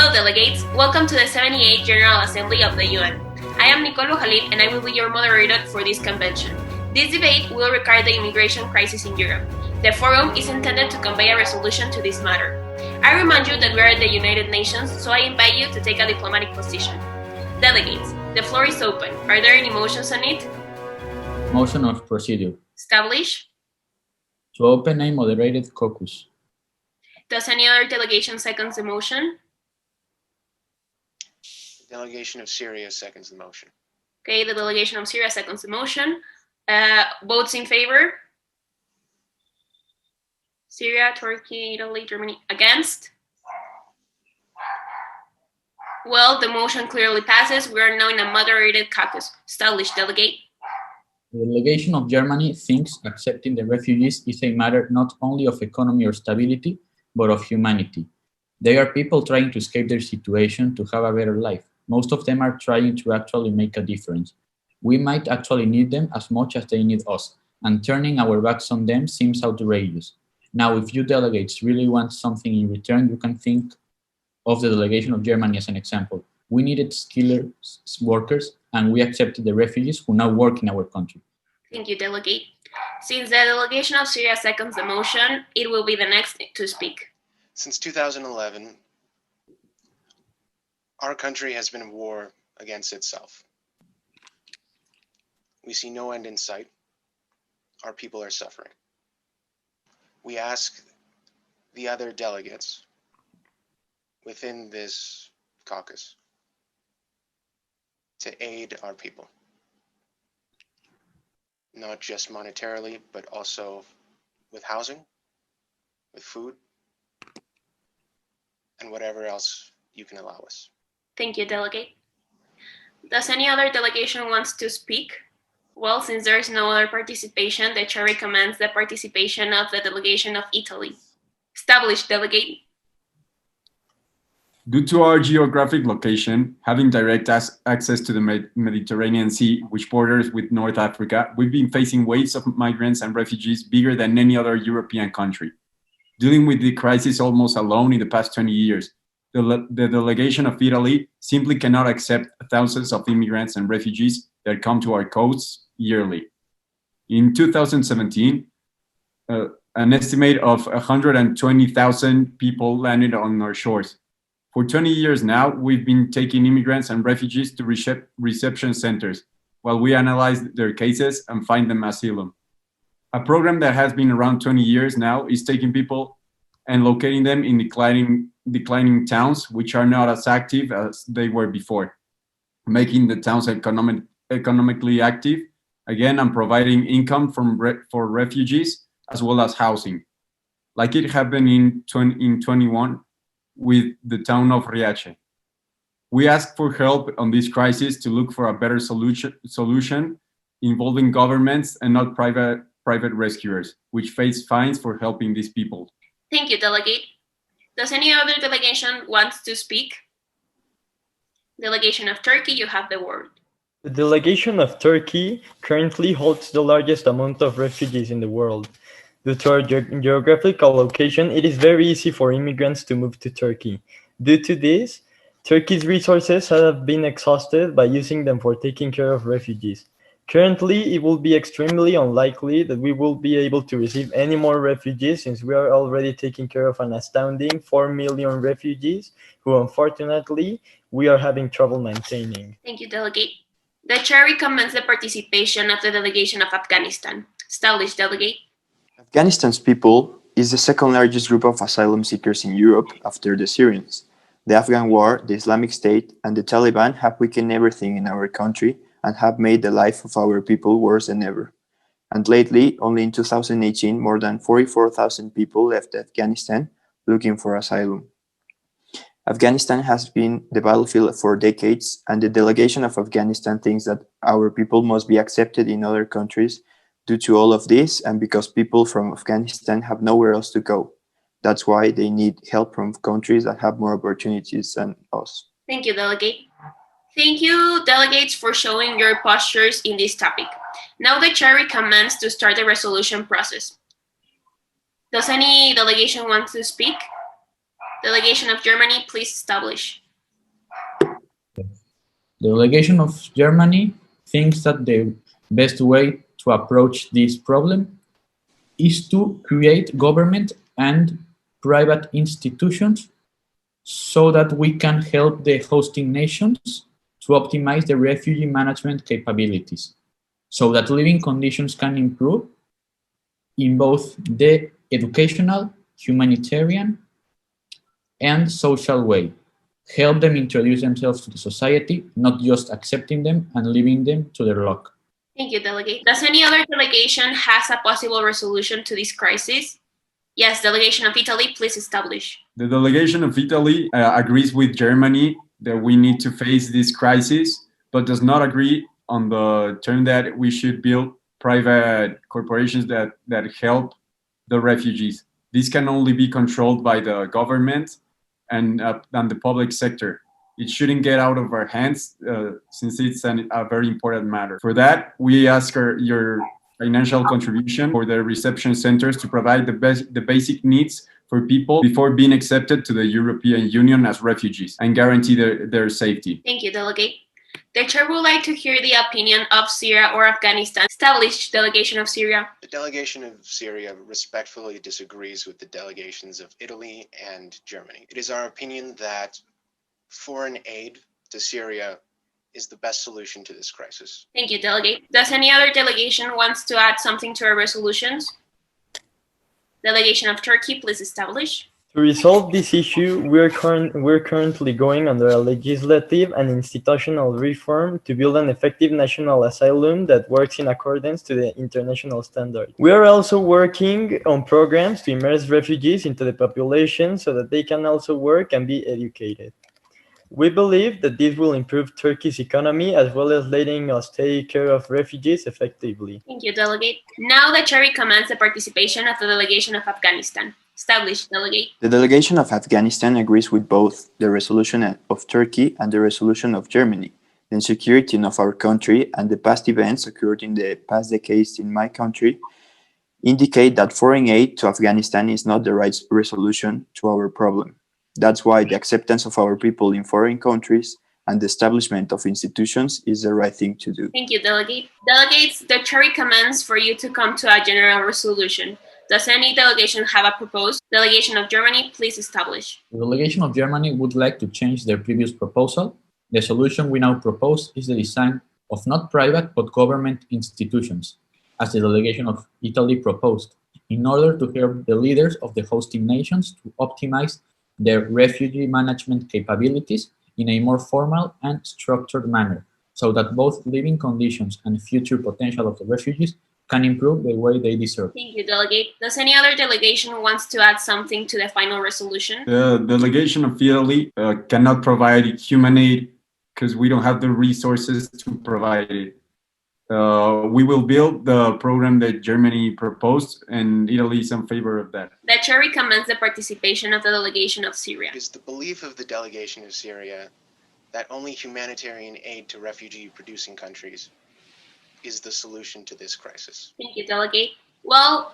Hello delegates, welcome to the 78th General Assembly of the UN. I am Nicole Khalid and I will be your moderator for this convention. This debate will regard the immigration crisis in Europe. The forum is intended to convey a resolution to this matter. I remind you that we are at the United Nations, so I invite you to take a diplomatic position. Delegates, the floor is open. Are there any motions on it? Motion of procedure. Establish. To open a moderated caucus. Does any other delegation second the motion? Delegation of Syria seconds the motion. Okay, the delegation of Syria seconds the motion. Votes in favor? Syria, Turkey, Italy, Germany. Against? Well, the motion clearly passes. We are now in a moderated caucus. Established delegate. The delegation of Germany thinks accepting the refugees is a matter not only of economy or stability, but of humanity. They are people trying to escape their situation to have a better life. Most of them are trying to actually make a difference. We might actually need them as much as they need us, and turning our backs on them seems outrageous. Now, if you delegates really want something in return, you can think of the delegation of Germany as an example. We needed skilled workers, and we accepted the refugees who now work in our country. Thank you, delegate. Since the delegation of Syria seconds the motion, it will be the next to speak. Since 2011, our country has been at war against itself. We see no end in sight. Our people are suffering. We ask the other delegates within this caucus to aid our people, not just monetarily, but also with housing, with food, and whatever else you can allow us. Thank you, delegate. Does any other delegation wants to speak? Well, since there is no other participation, the chair recommends the participation of the delegation of Italy. Established delegate. Due to our geographic location, having direct access to the Mediterranean Sea, which borders with North Africa, we've been facing waves of migrants and refugees bigger than any other European country. Dealing with the crisis almost alone in the past 20 years, the delegation of Italy simply cannot accept thousands of immigrants and refugees that come to our coasts yearly. In 2017, an estimate of 120,000 people landed on our shores. For 20 years now, we've been taking immigrants and refugees to reception centers while we analyze their cases and find them asylum. A program that has been around 20 years now is taking people and locating them in declining towns, which are not as active as they were before, making the towns economically active, again, and providing income for refugees as well as housing, like it happened in 21 with the town of Riace. We ask for help on this crisis to look for a better solution involving governments and not private rescuers, which face fines for helping these people. Thank you, delegate. Does any other delegation want to speak? Delegation of Turkey, you have the word. The delegation of Turkey currently holds the largest amount of refugees in the world. Due to our geographical location, it is very easy for immigrants to move to Turkey. Due to this, Turkey's resources have been exhausted by using them for taking care of refugees. Currently, it will be extremely unlikely that we will be able to receive any more refugees since we are already taking care of an astounding 4 million refugees who, unfortunately, we are having trouble maintaining. Thank you, delegate. The chair recommends the participation of the delegation of Afghanistan. Established delegate. Afghanistan's people is the second largest group of asylum seekers in Europe after the Syrians. The Afghan war, the Islamic State, and the Taliban have weakened everything in our country and have made the life of our people worse than ever. And lately, only in 2018, more than 44,000 people left Afghanistan looking for asylum. Afghanistan has been the battlefield for decades, and the delegation of Afghanistan thinks that our people must be accepted in other countries due to all of this, and because people from Afghanistan have nowhere else to go. That's why they need help from countries that have more opportunities than us. Thank you, delegate. Thank you, delegates, for showing your postures in this topic. Now the chair recommends to start the resolution process. Does any delegation want to speak? Delegation of Germany, please establish. The delegation of Germany thinks that the best way to approach this problem is to create government and private institutions so that we can help the hosting nations to optimize the refugee management capabilities so that living conditions can improve in both the educational, humanitarian, and social way. Help them introduce themselves to the society, not just accepting them and leaving them to their luck. Thank you, Delegate. Does any other delegation has a possible resolution to this crisis? Yes, Delegation of Italy, please establish. The delegation of Italy agrees with Germany that we need to face this crisis, but does not agree on the term that we should build private corporations that help the refugees. This can only be controlled by the government and the public sector. It shouldn't get out of our hands since it's a very important matter. For that, we ask your financial contribution for the reception centers to provide the basic needs for people before being accepted to the European Union as refugees and guarantee their safety. Thank you, Delegate. The chair would like to hear the opinion of Syria or Afghanistan. Established Delegation of Syria. The delegation of Syria respectfully disagrees with the delegations of Italy and Germany. It is our opinion that foreign aid to Syria is the best solution to this crisis. Thank you, Delegate. Does any other delegation wants to add something to our resolutions? Delegation of Turkey, please establish. To resolve this issue, we're currently going under a legislative and institutional reform to build an effective national asylum that works in accordance to the international standard. We are also working on programs to immerse refugees into the population so that they can also work and be educated. We believe that this will improve Turkey's economy as well as letting us take care of refugees effectively. Thank you, Delegate. Now the chair recommends the participation of the delegation of Afghanistan. Established, Delegate. The delegation of Afghanistan agrees with both the resolution of Turkey and the resolution of Germany. The insecurity of our country and the past events occurred in the past decades in my country indicate that foreign aid to Afghanistan is not the right resolution to our problem. That's why the acceptance of our people in foreign countries and the establishment of institutions is the right thing to do. Thank you, Delegate. Delegates, the chair recommends for you to come to a general resolution. Does any delegation have a proposed? Delegation of Germany, please establish. The delegation of Germany would like to change their previous proposal. The solution we now propose is the design of not private but government institutions, as the delegation of Italy proposed, in order to help the leaders of the hosting nations to optimize their refugee management capabilities in a more formal and structured manner, so that both living conditions and future potential of the refugees can improve the way they deserve. Thank you, Delegate. Does any other delegation wants to add something to the final resolution? The delegation of Italy cannot provide human aid because we don't have the resources to provide it. We will build the program that Germany proposed, and Italy is in favor of that. The chair recommends the participation of the delegation of Syria. It is the belief of the delegation of Syria that only humanitarian aid to refugee-producing countries is the solution to this crisis. Thank you, Delegate. Well,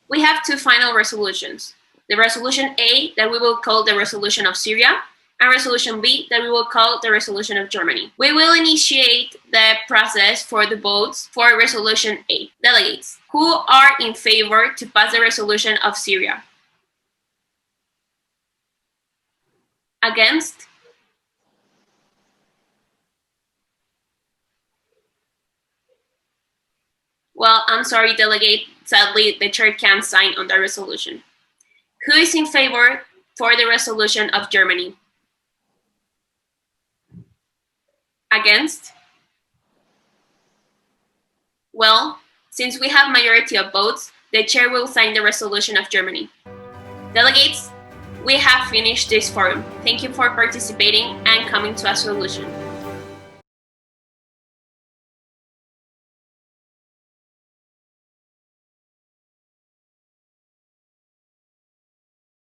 we have two final resolutions. The Resolution A, that we will call the Resolution of Syria, and Resolution B, that we will call the Resolution of Germany. We will initiate the process for the votes for Resolution A. Delegates, who are in favor to pass the Resolution of Syria? Against? Well, I'm sorry, Delegate. Sadly, the chair can't sign on the resolution. Who is in favor for the resolution of Germany? Against? Well, since we have majority of votes, the chair will sign the resolution of Germany. Delegates, we have finished this forum. Thank you for participating and coming to a solution.